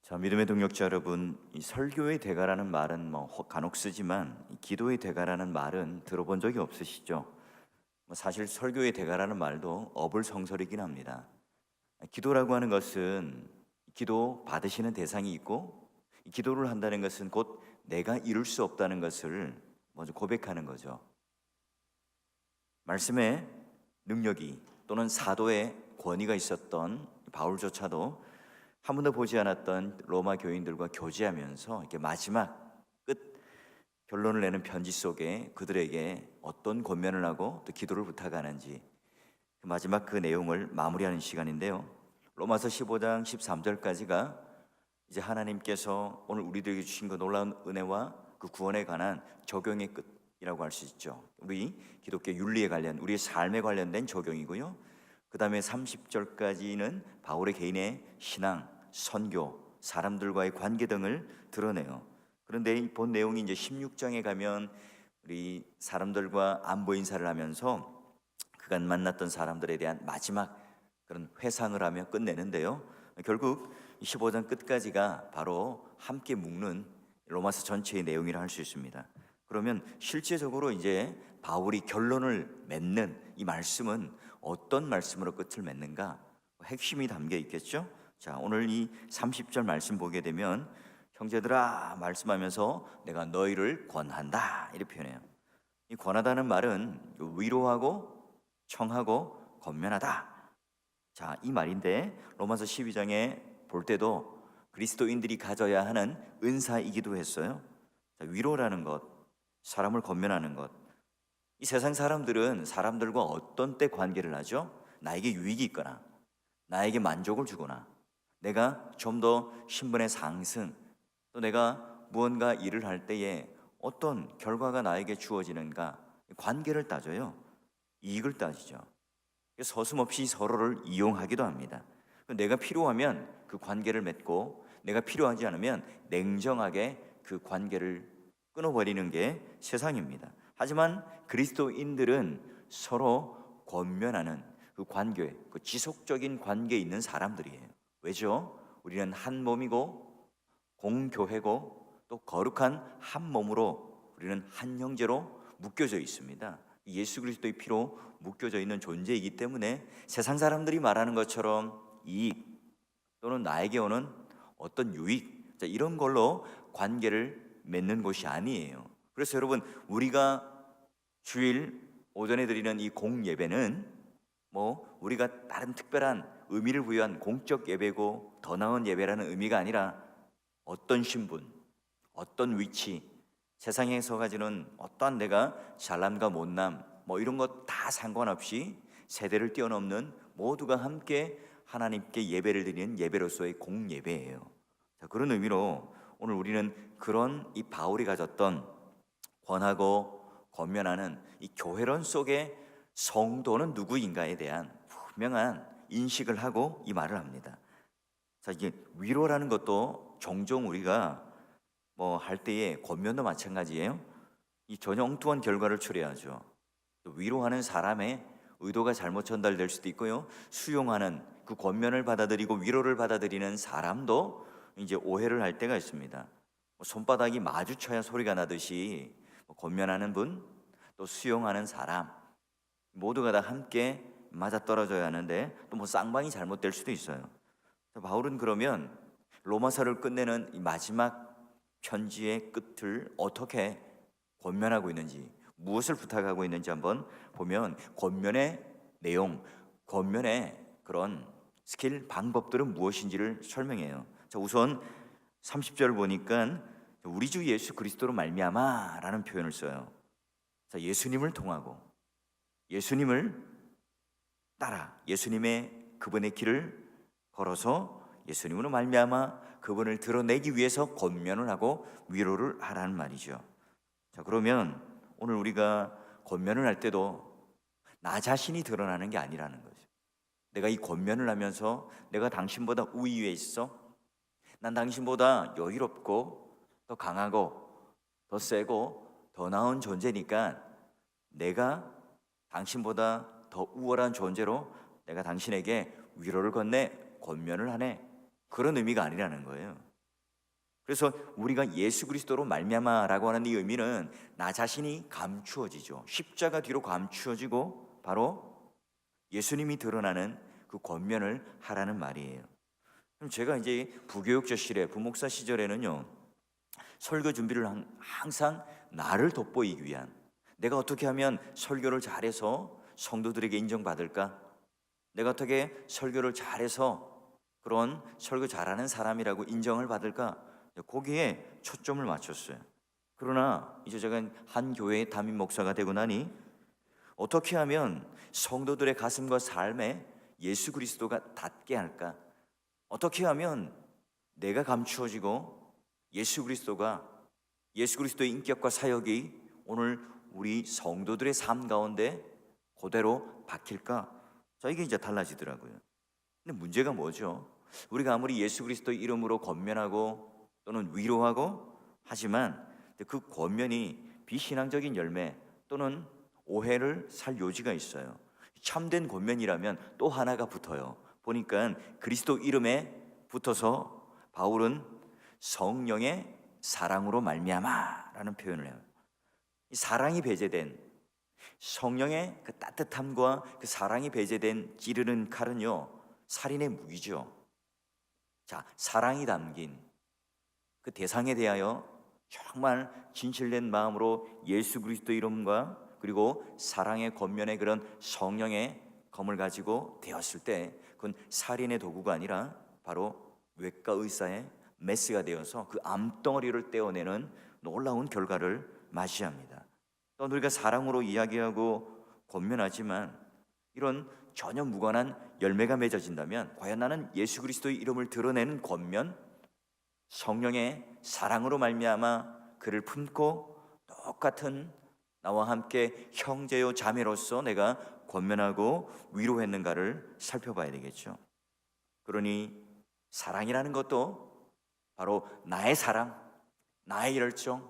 자, 믿음의 동역자 여러분, 이 설교의 대가라는 말은 간혹 쓰지만 이 기도의 대가라는 말은 들어본 적이 없으시죠? 사실 설교의 대가라는 말도 어불성설이긴 합니다. 기도라고 하는 것은 기도 받으시는 대상이 있고, 이 기도를 한다는 것은 곧 내가 이룰 수 없다는 것을 먼저 고백하는 거죠. 말씀의 능력이 또는 사도의 권위가 있었던 바울조차도 한 번도 보지 않았던 로마 교인들과 교제하면서 이렇게 마지막 끝 결론을 내는 편지 속에 그들에게 어떤 권면을 하고 또 기도를 부탁하는지 그 마지막 그 내용을 마무리하는 시간인데요. 로마서 15장 13절까지가 이제 하나님께서 오늘 우리들에게 주신 그 놀라운 은혜와 그 구원에 관한 적용의 끝이라고 할 수 있죠. 우리 기독교 윤리에 관련 우리의 삶에 관련된 적용이고요. 그 다음에 30절까지는 바울의 개인의 신앙, 선교, 사람들과의 관계 등을 드러내요. 그런데 이 본 내용이 이제 16장에 가면 우리 사람들과 안부 인사를 하면서 그간 만났던 사람들에 대한 마지막 그런 회상을 하며 끝내는데요. 결국 15장 끝까지가 바로 함께 묶는 로마서 전체의 내용이라 할 수 있습니다. 그러면 실제적으로 이제 바울이 결론을 맺는 이 말씀은 어떤 말씀으로 끝을 맺는가? 핵심이 담겨 있겠죠? 자, 오늘 이 30절 말씀 보게 되면 형제들아 말씀하면서 내가 너희를 권한다 이렇게 표현해요. 이 권하다는 말은 위로하고 청하고 권면하다. 자, 이 말인데 로마서 12장에 볼 때도 그리스도인들이 가져야 하는 은사이기도 했어요. 자, 위로라는 것, 사람을 권면하는 것. 이 세상 사람들은 사람들과 어떤 때 관계를 하죠? 나에게 유익이 있거나 나에게 만족을 주거나 내가 좀 더 신분의 상승 또 내가 무언가 일을 할 때에 어떤 결과가 나에게 주어지는가 관계를 따져요. 이익을 따지죠. 서슴없이 서로를 이용하기도 합니다. 내가 필요하면 그 관계를 맺고 내가 필요하지 않으면 냉정하게 그 관계를 끊어버리는 게 세상입니다. 하지만 그리스도인들은 서로 권면하는 그 관계, 그 지속적인 관계에 있는 사람들이에요. 왜죠? 우리는 한 몸이고 공교회고 또 거룩한 한 몸으로 우리는 한 형제로 묶여져 있습니다. 예수 그리스도의 피로 묶여져 있는 존재이기 때문에 세상 사람들이 말하는 것처럼 이익 또는 나에게 오는 어떤 유익 이런 걸로 관계를 맺는 것이 아니에요. 그래서 여러분 우리가 주일 오전에 드리는 이 공예배는 우리가 다른 특별한 의미를 부여한 공적 예배고 더 나은 예배라는 의미가 아니라 어떤 신분, 어떤 위치, 세상에서 가지는 어떠한 내가 잘남과 못남 이런 것 다 상관없이 세대를 뛰어넘는 모두가 함께 하나님께 예배를 드리는 예배로서의 공예배예요. 자, 그런 의미로 오늘 우리는 그런 이 바울이 가졌던 권하고 권면하는 이 교회론 속에 성도는 누구인가에 대한 분명한 인식을 하고 이 말을 합니다. 자, 이게 위로라는 것도 종종 우리가 할 때에 권면도 마찬가지예요. 이 전혀 엉뚱한 결과를 초래하죠. 또 위로하는 사람의 의도가 잘못 전달될 수도 있고요. 수용하는 그 권면을 받아들이고 위로를 받아들이는 사람도 이제 오해를 할 때가 있습니다. 손바닥이 마주쳐야 소리가 나듯이 권면하는 분, 또 수용하는 사람 모두가 다 함께 맞아떨어져야 하는데 또 쌍방이 잘못될 수도 있어요. 바울은 그러면 로마서를 끝내는 이 마지막 편지의 끝을 어떻게 권면하고 있는지 무엇을 부탁하고 있는지 한번 보면 권면의 내용, 권면의 그런 스킬, 방법들은 무엇인지를 설명해요. 자, 우선 30절 보니까 우리 주 예수 그리스도로 말미암아라는 표현을 써요. 자, 예수님을 통하고 예수님을 따라 예수님의 그분의 길을 걸어서 예수님으로 말미암아 그분을 드러내기 위해서 권면을 하고 위로를 하라는 말이죠. 자, 그러면 오늘 우리가 권면을 할 때도 나 자신이 드러나는 게 아니라는 거죠. 내가 이 권면을 하면서 내가 당신보다 우위에 있어? 난 당신보다 여유롭고 더 강하고 더 세고 더 나은 존재니까 내가 당신보다 더 우월한 존재로 내가 당신에게 위로를 건네 권면을 하네. 그런 의미가 아니라는 거예요. 그래서 우리가 예수 그리스도로 말미암아라고 하는 이 의미는 나 자신이 감추어지죠. 십자가 뒤로 감추어지고 바로 예수님이 드러나는 그 권면을 하라는 말이에요. 그럼 제가 이제 부교육자 시절에 부목사 시절에는요, 설교 준비를 항상 나를 돋보이기 위한, 내가 어떻게 하면 설교를 잘해서 성도들에게 인정받을까? 내가 어떻게 설교를 잘해서 그런 설교 잘하는 사람이라고 인정을 받을까? 거기에 초점을 맞췄어요. 그러나 이제 제가 한 교회의 담임 목사가 되고 나니 어떻게 하면 성도들의 가슴과 삶에 예수 그리스도가 닿게 할까? 어떻게 하면 내가 감추어지고 예수 그리스도의 인격과 사역이 오늘 우리 성도들의 삶 가운데 그대로 박힐까? 자, 이게 이제 달라지더라고요. 근데 문제가 뭐죠? 우리가 아무리 예수 그리스도의 이름으로 권면하고 또는 위로하고 하지만 그 권면이 비신앙적인 열매 또는 오해를 살 요지가 있어요. 참된 권면이라면 또 하나가 붙어요. 보니까 그리스도 이름에 붙어서 바울은 성령의 사랑으로 말미암아라는 표현을 해요. 이 사랑이 배제된, 성령의 그 따뜻함과 그 사랑이 배제된 찌르는 칼은요, 살인의 무기죠. 자, 사랑이 담긴 그 대상에 대하여 정말 진실된 마음으로 예수 그리스도 이름과 그리고 사랑의 권면의 그런 성령의 검을 가지고 되었을 때 그건 살인의 도구가 아니라 바로 외과 의사의 메스가 되어서 그 암덩어리를 떼어내는 놀라운 결과를 맞이합니다. 또 우리가 사랑으로 이야기하고 권면하지만 이런 전혀 무관한 열매가 맺어진다면 과연 나는 예수 그리스도의 이름을 드러내는 권면, 성령의 사랑으로 말미암아 그를 품고 똑같은 나와 함께 형제요 자매로서 내가 권면하고 위로했는가를 살펴봐야 되겠죠. 그러니 사랑이라는 것도 바로 나의 사랑, 나의 열정,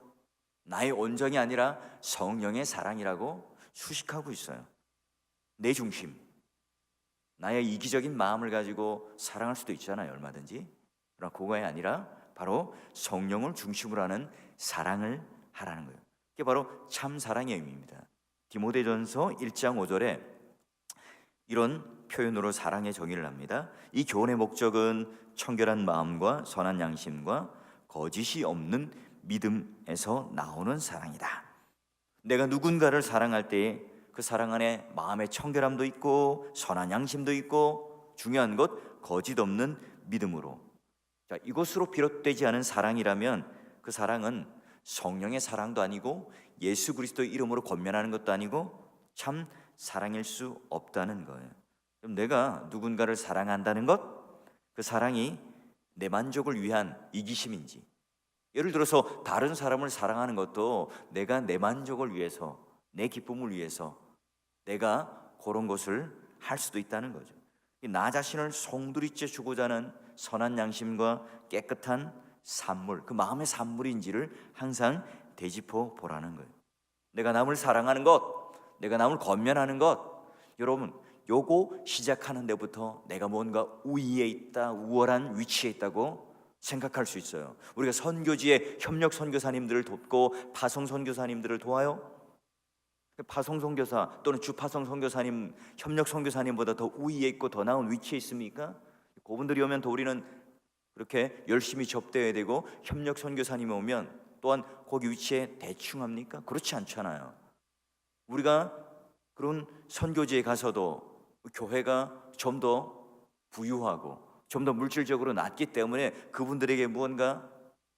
나의 온정이 아니라 성령의 사랑이라고 수식하고 있어요. 내 중심, 나의 이기적인 마음을 가지고 사랑할 수도 있잖아요, 얼마든지. 그러나 그거에 아니라 바로 성령을 중심으로 하는 사랑을 하라는 거예요. 그게 바로 참 사랑의 의미입니다. 디모데전서 1장 5절에 이런 표현으로 사랑의 정의를 합니다. 이 교훈의 목적은 청결한 마음과 선한 양심과 거짓이 없는 믿음에서 나오는 사랑이다. 내가 누군가를 사랑할 때에 그 사랑 안에 마음의 청결함도 있고 선한 양심도 있고 중요한 것 거짓 없는 믿음으로. 자, 이것으로 비롯되지 않은 사랑이라면 그 사랑은 성령의 사랑도 아니고 예수 그리스도의 이름으로 권면하는 것도 아니고 참 사랑일 수 없다는 거예요. 그럼 내가 누군가를 사랑한다는 것, 그 사랑이 내 만족을 위한 이기심인지, 예를 들어서 다른 사람을 사랑하는 것도 내가 내 만족을 위해서, 내 기쁨을 위해서 내가 그런 것을 할 수도 있다는 거죠. 나 자신을 송두리째 주고자 하는 선한 양심과 깨끗한 산물, 그 마음의 산물인지를 항상 되짚어 보라는 거예요. 내가 남을 사랑하는 것, 내가 남을 권면하는 것, 여러분 요거 시작하는 데부터 내가 뭔가 우위에 있다, 우월한 위치에 있다고 생각할 수 있어요. 우리가 선교지에 협력 선교사님들을 돕고 파송 선교사님들을 도와요. 파송 선교사 또는 주파송 선교사님, 협력 선교사님보다 더 우위에 있고 더 나은 위치에 있습니까? 그분들이 오면 또 우리는 그렇게 열심히 접대해야 되고 협력 선교사님이 오면 또한 거기 위치에 대충 합니까? 그렇지 않잖아요. 우리가 그런 선교지에 가서도 교회가 좀 더 부유하고 좀 더 물질적으로 낫기 때문에 그분들에게 무언가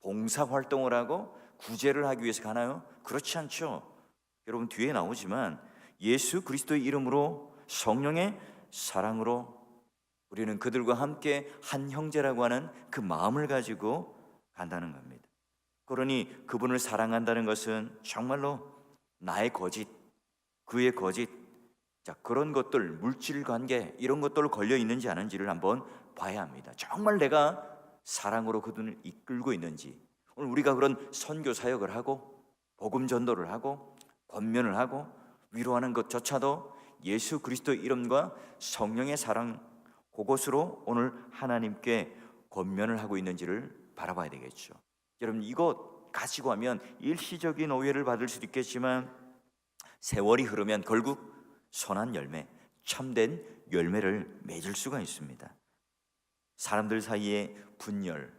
봉사활동을 하고 구제를 하기 위해서 가나요? 그렇지 않죠. 여러분 뒤에 나오지만 예수 그리스도의 이름으로 성령의 사랑으로 우리는 그들과 함께 한 형제라고 하는 그 마음을 가지고 간다는 겁니다. 그러니 그분을 사랑한다는 것은 정말로 나의 거짓, 그의 거짓, 자 그런 것들, 물질 관계 이런 것들 걸려 있는지 아닌지를 한번 봐야 합니다. 정말 내가 사랑으로 그들을 이끌고 있는지, 오늘 우리가 그런 선교 사역을 하고 복음 전도를 하고 권면을 하고 위로하는 것조차도 예수 그리스도의 이름과 성령의 사랑, 그것으로 오늘 하나님께 권면을 하고 있는지를 바라봐야 되겠죠. 여러분, 이거 가지고 하면 일시적인 오해를 받을 수도 있겠지만 세월이 흐르면 결국 선한 열매, 참된 열매를 맺을 수가 있습니다. 사람들 사이에 분열,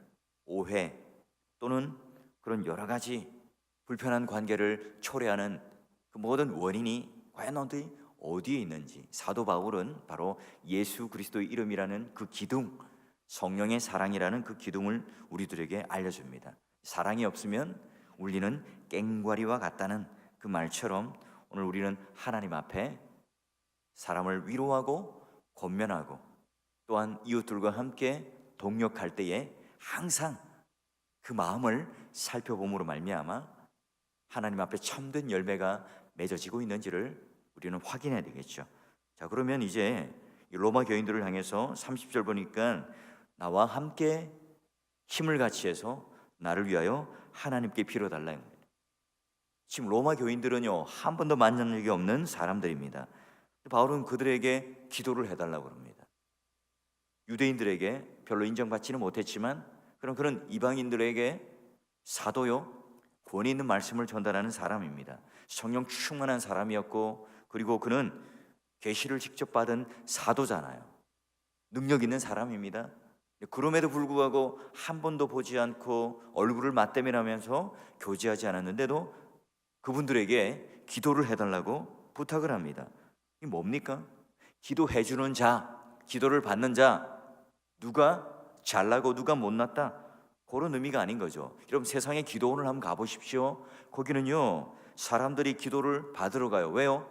오해 또는 그런 여러 가지 불편한 관계를 초래하는 그 모든 원인이 과연 어디에 있는지, 사도 바울은 바로 예수 그리스도의 이름이라는 그 기둥, 성령의 사랑이라는 그 기둥을 우리들에게 알려줍니다. 사랑이 없으면 우리는 꽹과리와 같다는 그 말처럼 오늘 우리는 하나님 앞에 사람을 위로하고 권면하고 또한 이웃들과 함께 동역할 때에 항상 그 마음을 살펴봄으로 말미암아 하나님 앞에 참된 열매가 맺어지고 있는지를 우리는 확인해야 되겠죠. 자, 그러면 이제 로마 교인들을 향해서 30절 보니까 나와 함께 힘을 같이 해서 나를 위하여 하나님께 빌어달라. 지금 로마 교인들은요, 한 번도 만난 적이 없는 사람들입니다. 바울은 그들에게 기도를 해달라고 합니다. 유대인들에게 별로 인정받지는 못했지만 그런 이방인들에게 사도요, 권위 있는 말씀을 전달하는 사람입니다. 성령 충만한 사람이었고, 그리고 그는 계시를 직접 받은 사도잖아요. 능력 있는 사람입니다. 그럼에도 불구하고 한 번도 보지 않고 얼굴을 맞대면하면서 교제하지 않았는데도 그분들에게 기도를 해달라고 부탁을 합니다. 이게 뭡니까? 기도해주는 자, 기도를 받는 자, 누가 잘나고 누가 못났다, 그런 의미가 아닌 거죠. 여러분, 세상에 기도원을 한번 가보십시오. 거기는요, 사람들이 기도를 받으러 가요. 왜요?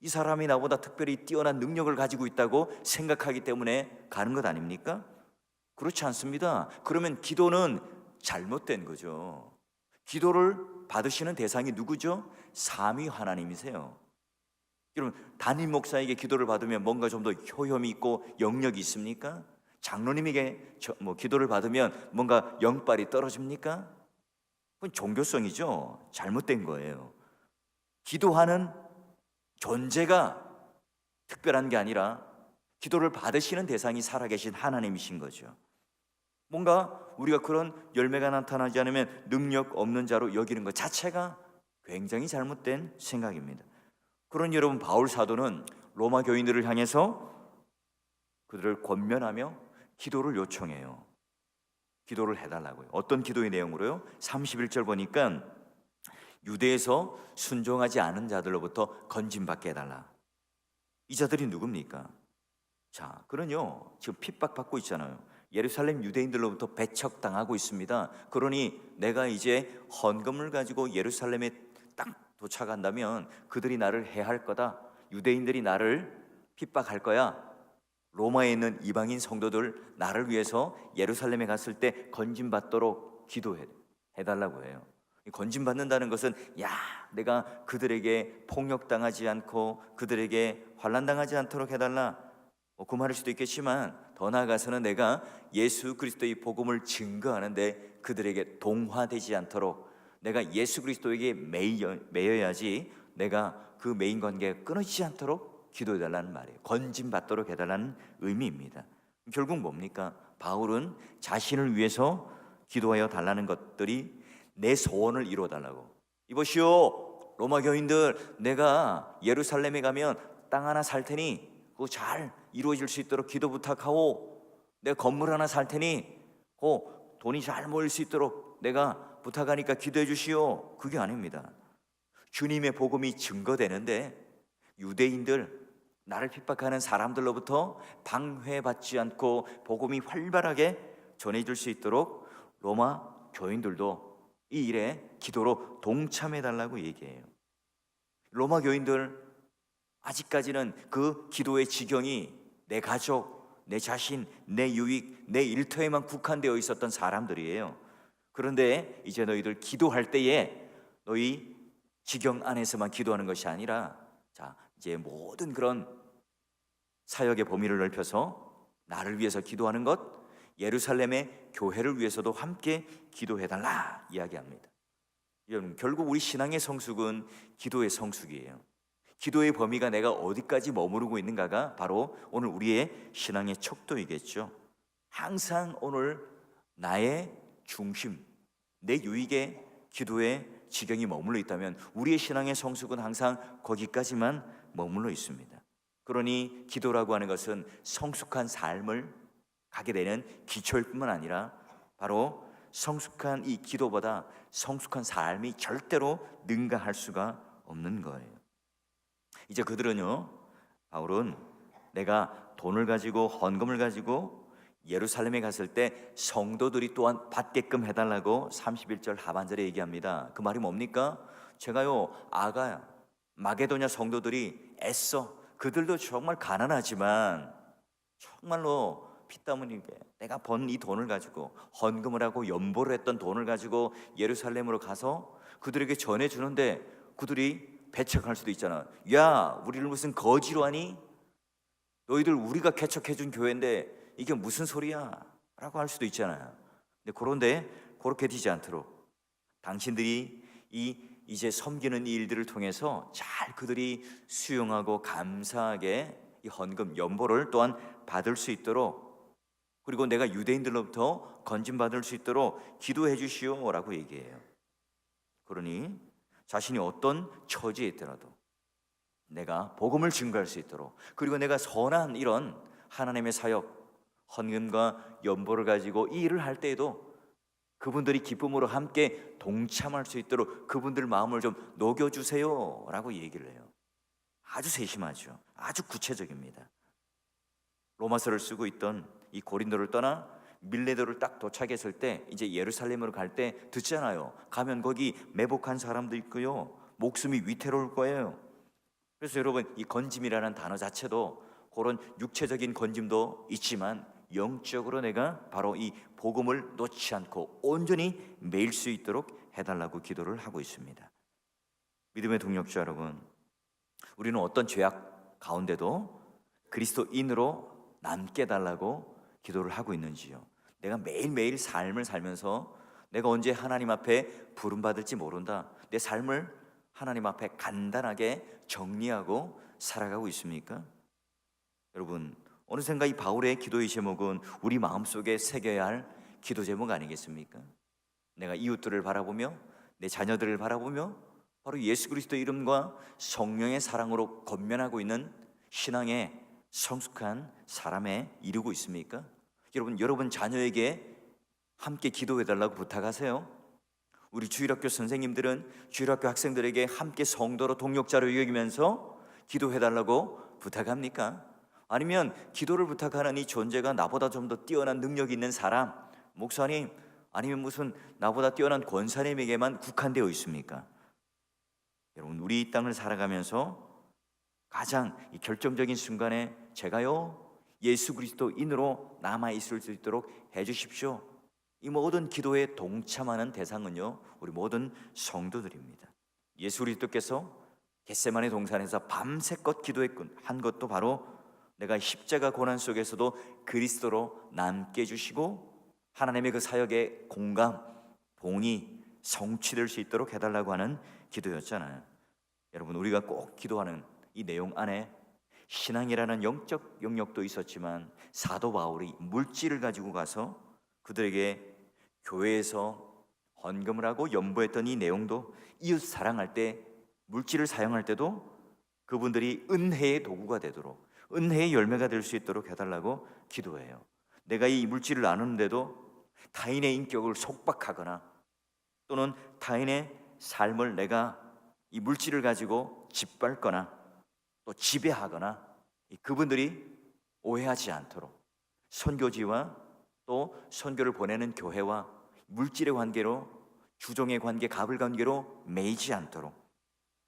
이 사람이 나보다 특별히 뛰어난 능력을 가지고 있다고 생각하기 때문에 가는 것 아닙니까? 그렇지 않습니다. 그러면 기도는 잘못된 거죠. 기도를 받으시는 대상이 누구죠? 삼위 하나님이세요. 여러분, 담임 목사에게 기도를 받으면 뭔가 좀 더 효험이 있고 영역이 있습니까? 장로님에게 기도를 받으면 뭔가 영빨이 떨어집니까? 그건 종교성이죠. 잘못된 거예요. 기도하는 존재가 특별한 게 아니라 기도를 받으시는 대상이 살아계신 하나님이신 거죠. 뭔가 우리가 그런 열매가 나타나지 않으면 능력 없는 자로 여기는 것 자체가 굉장히 잘못된 생각입니다. 그런 여러분, 바울 사도는 로마 교인들을 향해서 그들을 권면하며 기도를 요청해요. 기도를 해달라고요. 어떤 기도의 내용으로요? 31절 보니까 유대에서 순종하지 않은 자들로부터 건짐받게 해달라. 이 자들이 누굽니까? 자, 그런요, 지금 핍박받고 있잖아요. 예루살렘 유대인들로부터 배척당하고 있습니다. 그러니 내가 이제 헌금을 가지고 예루살렘에 딱 도착한다면 그들이 나를 해할 거다. 유대인들이 나를 핍박할 거야. 로마에 있는 이방인 성도들 나를 위해서 예루살렘에 갔을 때 건짐받도록 기도해달라고 해요. 건짐받는다는 것은 내가 그들에게 폭력당하지 않고 그들에게 환난당하지 않도록 해달라, 그 말일 수도 있겠지만 더 나아가서는 내가 예수 그리스도의 복음을 증거하는데 그들에게 동화되지 않도록 내가 예수 그리스도에게 매여야지 내가 그 매인 관계가 끊어지지 않도록 기도해달라는 말이에요. 건짐받도록 해달라는 의미입니다. 결국 뭡니까? 바울은 자신을 위해서 기도하여 달라는 것들이 내 소원을 이루어달라고. 이보시오, 로마 교인들, 내가 예루살렘에 가면 땅 하나 살 테니 그거 잘 이루어질 수 있도록 기도 부탁하오. 내가 건물 하나 살 테니 그 돈이 잘 모일 수 있도록 내가 부탁하니까 기도해 주시오. 그게 아닙니다. 주님의 복음이 증거되는데 유대인들, 나를 핍박하는 사람들로부터 방해받지 않고 복음이 활발하게 전해질 수 있도록 로마 교인들도 이 일에 기도로 동참해달라고 얘기해요. 로마 교인들, 아직까지는 그 기도의 지경이 내 가족, 내 자신, 내 유익, 내 일터에만 국한되어 있었던 사람들이에요. 그런데 이제 너희들 기도할 때에 너희 지경 안에서만 기도하는 것이 아니라 이제 모든 그런 사역의 범위를 넓혀서 나를 위해서 기도하는 것, 예루살렘의 교회를 위해서도 함께 기도해달라 이야기합니다. 결국 우리 신앙의 성숙은 기도의 성숙이에요. 기도의 범위가 내가 어디까지 머무르고 있는가가 바로 오늘 우리의 신앙의 척도이겠죠. 항상 오늘 나의 중심, 내 유익에 기도에 지경이 머물러 있다면 우리의 신앙의 성숙은 항상 거기까지만 머물러 있습니다. 그러니 기도라고 하는 것은 성숙한 삶을 가게 되는 기초일 뿐만 아니라 바로 성숙한 이 기도보다 성숙한 삶이 절대로 능가할 수가 없는 거예요. 이제 그들은요, 바울은 내가 돈을 가지고 헌금을 가지고 예루살렘에 갔을 때 성도들이 또한 받게끔 해달라고 31절 하반절에 얘기합니다. 그 말이 뭡니까? 제가요, 아가야 마게도냐 성도들이 애써, 그들도 정말 가난하지만 정말로 피땀 흘리게 내가 번 이 돈을 가지고 헌금을 하고 연보를 했던 돈을 가지고 예루살렘으로 가서 그들에게 전해주는데 그들이 배척할 수도 있잖아. 야, 우리를 무슨 거지로 하니? 너희들 우리가 개척해준 교회인데 이게 무슨 소리야? 라고 할 수도 있잖아요. 근데 그렇게 되지 않도록 당신들이 이제 섬기는 이 일들을 통해서 잘 그들이 수용하고 감사하게 이 헌금 연보를 또한 받을 수 있도록, 그리고 내가 유대인들로부터 건진받을 수 있도록 기도해 주시오라고 얘기해요. 그러니 자신이 어떤 처지에 있더라도 내가 복음을 증거할 수 있도록, 그리고 내가 선한 이런 하나님의 사역, 헌금과 연보를 가지고 이 일을 할 때에도 그분들이 기쁨으로 함께 동참할 수 있도록 그분들 마음을 좀 녹여주세요 라고 얘기를 해요. 아주 세심하죠. 아주 구체적입니다. 로마서를 쓰고 있던 이 고린도를 떠나 밀레도를 딱 도착했을 때 이제 예루살렘으로 갈 때 듣잖아요. 가면 거기 매복한 사람도 있고요, 목숨이 위태로울 거예요. 그래서 여러분, 이 건짐이라는 단어 자체도 그런 육체적인 건짐도 있지만 영적으로 내가 바로 이 복음을 놓지 않고 온전히 매일 수 있도록 해달라고 기도를 하고 있습니다. 믿음의 동력자 여러분, 우리는 어떤 죄악 가운데도 그리스도인으로 남게 해달라고 기도를 하고 있는지요? 내가 매일매일 삶을 살면서 내가 언제 하나님 앞에 부름받을지 모른다, 내 삶을 하나님 앞에 간단하게 정리하고 살아가고 있습니까? 여러분, 어느샌가 이 바울의 기도의 제목은 우리 마음속에 새겨야 할 기도 제목 아니겠습니까? 내가 이웃들을 바라보며 내 자녀들을 바라보며 바로 예수 그리스도의 이름과 성령의 사랑으로 건면하고 있는 신앙의 성숙한 사람에 이르고 있습니까? 여러분 자녀에게 함께 기도해달라고 부탁하세요. 우리 주일학교 선생님들은 주일학교 학생들에게 함께 성도로 동역자로 여기면서 기도해달라고 부탁합니까? 아니면 기도를 부탁하는 이 존재가 나보다 좀 더 뛰어난 능력이 있는 사람, 목사님 아니면 무슨 나보다 뛰어난 권사님에게만 국한되어 있습니까? 여러분, 우리 이 땅을 살아가면서 가장 이 결정적인 순간에 제가요 예수 그리스도인으로 남아있을 수 있도록 해주십시오, 이 모든 기도에 동참하는 대상은요 우리 모든 성도들입니다. 예수 그리스도께서 겟세마네 동산에서 밤새껏 기도한 것도 바로 내가 십자가 고난 속에서도 그리스도로 남게 해주시고 하나님의 그 사역의 공감, 봉이 성취될 수 있도록 해달라고 하는 기도였잖아요. 여러분, 우리가 꼭 기도하는 이 내용 안에 신앙이라는 영적 영역도 있었지만 사도 바울이 물질을 가지고 가서 그들에게 교회에서 헌금을 하고 연보했던 이 내용도 이웃 사랑할 때 물질을 사용할 때도 그분들이 은혜의 도구가 되도록, 은혜의 열매가 될 수 있도록 해달라고 기도해요. 내가 이 물질을 나누는데도 타인의 인격을 속박하거나 또는 타인의 삶을 내가 이 물질을 가지고 짓밟거나 또 지배하거나 그분들이 오해하지 않도록 선교지와 또 선교를 보내는 교회와 물질의 관계로, 주종의 관계, 갑을 관계로 매이지 않도록,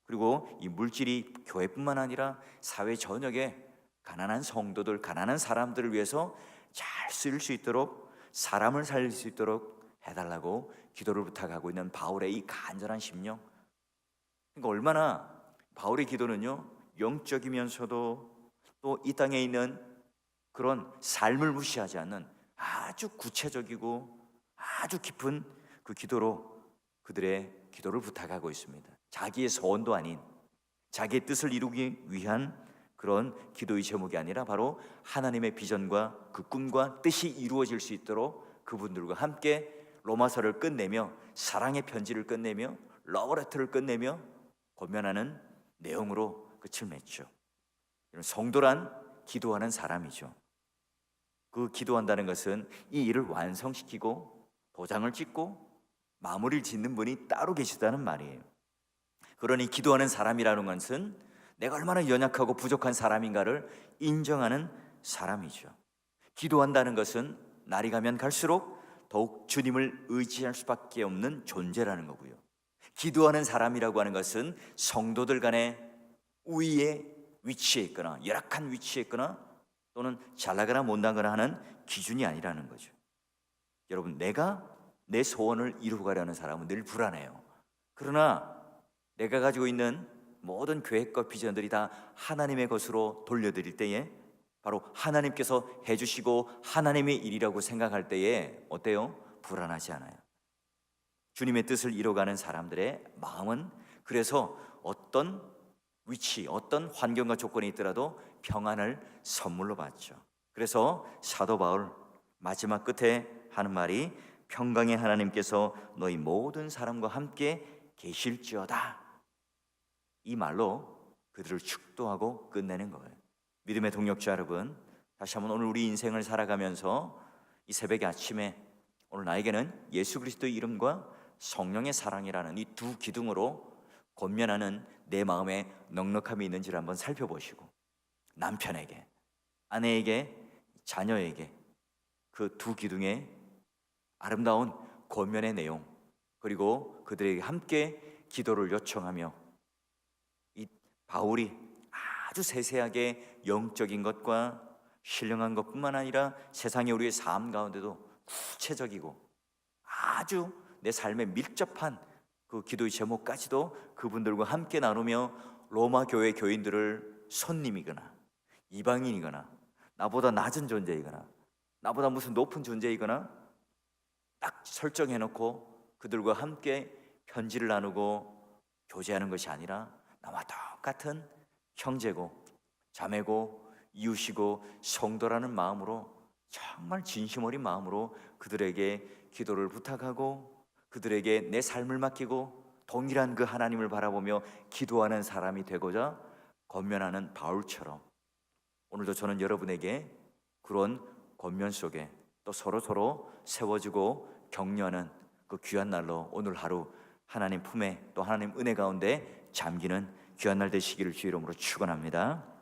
그리고 이 물질이 교회뿐만 아니라 사회 전역에 가난한 성도들, 가난한 사람들을 위해서 잘 쓰일 수 있도록, 사람을 살릴 수 있도록 해달라고 기도를 부탁하고 있는 바울의 이 간절한 심령. 그러니까 얼마나 바울의 기도는요 영적이면서도 또 이 땅에 있는 그런 삶을 무시하지 않는 아주 구체적이고 아주 깊은 그 기도로 그들의 기도를 부탁하고 있습니다. 자기의 소원도 아닌, 자기의 뜻을 이루기 위한 그런 기도의 제목이 아니라 바로 하나님의 비전과 그 꿈과 뜻이 이루어질 수 있도록 그분들과 함께 로마서를 끝내며 사랑의 편지를 끝내며 러브레터를 끝내며 권면하는 내용으로 끝을 맺죠. 성도란 기도하는 사람이죠. 그 기도한다는 것은 이 일을 완성시키고 도장을 찍고 마무리를 짓는 분이 따로 계시다는 말이에요. 그러니 기도하는 사람이라는 것은 내가 얼마나 연약하고 부족한 사람인가를 인정하는 사람이죠. 기도한다는 것은 날이 가면 갈수록 더욱 주님을 의지할 수밖에 없는 존재라는 거고요. 기도하는 사람이라고 하는 것은 성도들 간의 우위에 위치해 있거나 열악한 위치에 있거나 또는 잘나거나 못나거나 하는 기준이 아니라는 거죠. 여러분, 내가 내 소원을 이루가려는 사람은 늘 불안해요. 그러나 내가 가지고 있는 모든 계획과 비전들이 다 하나님의 것으로 돌려드릴 때에 바로 하나님께서 해주시고 하나님의 일이라고 생각할 때에 어때요? 불안하지 않아요. 주님의 뜻을 이뤄가는 사람들의 마음은 그래서 어떤 위치, 어떤 환경과 조건이 있더라도 평안을 선물로 받죠. 그래서 사도 바울 마지막 끝에 하는 말이 평강의 하나님께서 너희 모든 사람과 함께 계실지어다. 이 말로 그들을 축도하고 끝내는 거예요. 믿음의 동역자 여러분, 다시 한번 오늘 우리 인생을 살아가면서 이 새벽의 아침에 오늘 나에게는 예수 그리스도의 이름과 성령의 사랑이라는 이 두 기둥으로 권면하는 내 마음에 넉넉함이 있는지를 한번 살펴보시고 남편에게, 아내에게, 자녀에게 그 두 기둥의 아름다운 권면의 내용 그리고 그들에게 함께 기도를 요청하며 이 바울이 아주 세세하게 영적인 것과 신령한 것뿐만 아니라 세상의 우리의 삶 가운데도 구체적이고 아주 내 삶에 밀접한 그 기도의 제목까지도 그분들과 함께 나누며 로마 교회 교인들을 손님이거나 이방인이거나 나보다 낮은 존재이거나 나보다 무슨 높은 존재이거나 딱 설정해놓고 그들과 함께 편지를 나누고 교제하는 것이 아니라 나와 똑같은 형제고 자매고 이웃이고 성도라는 마음으로 정말 진심 어린 마음으로 그들에게 기도를 부탁하고 그들에게 내 삶을 맡기고 동일한 그 하나님을 바라보며 기도하는 사람이 되고자 권면하는 바울처럼 오늘도 저는 여러분에게 그런 권면 속에 또 서로 세워주고 격려하는 그 귀한 날로 오늘 하루 하나님 품에 또 하나님 은혜 가운데 잠기는 귀한 날 되시기를 주의 이름으로 축원합니다.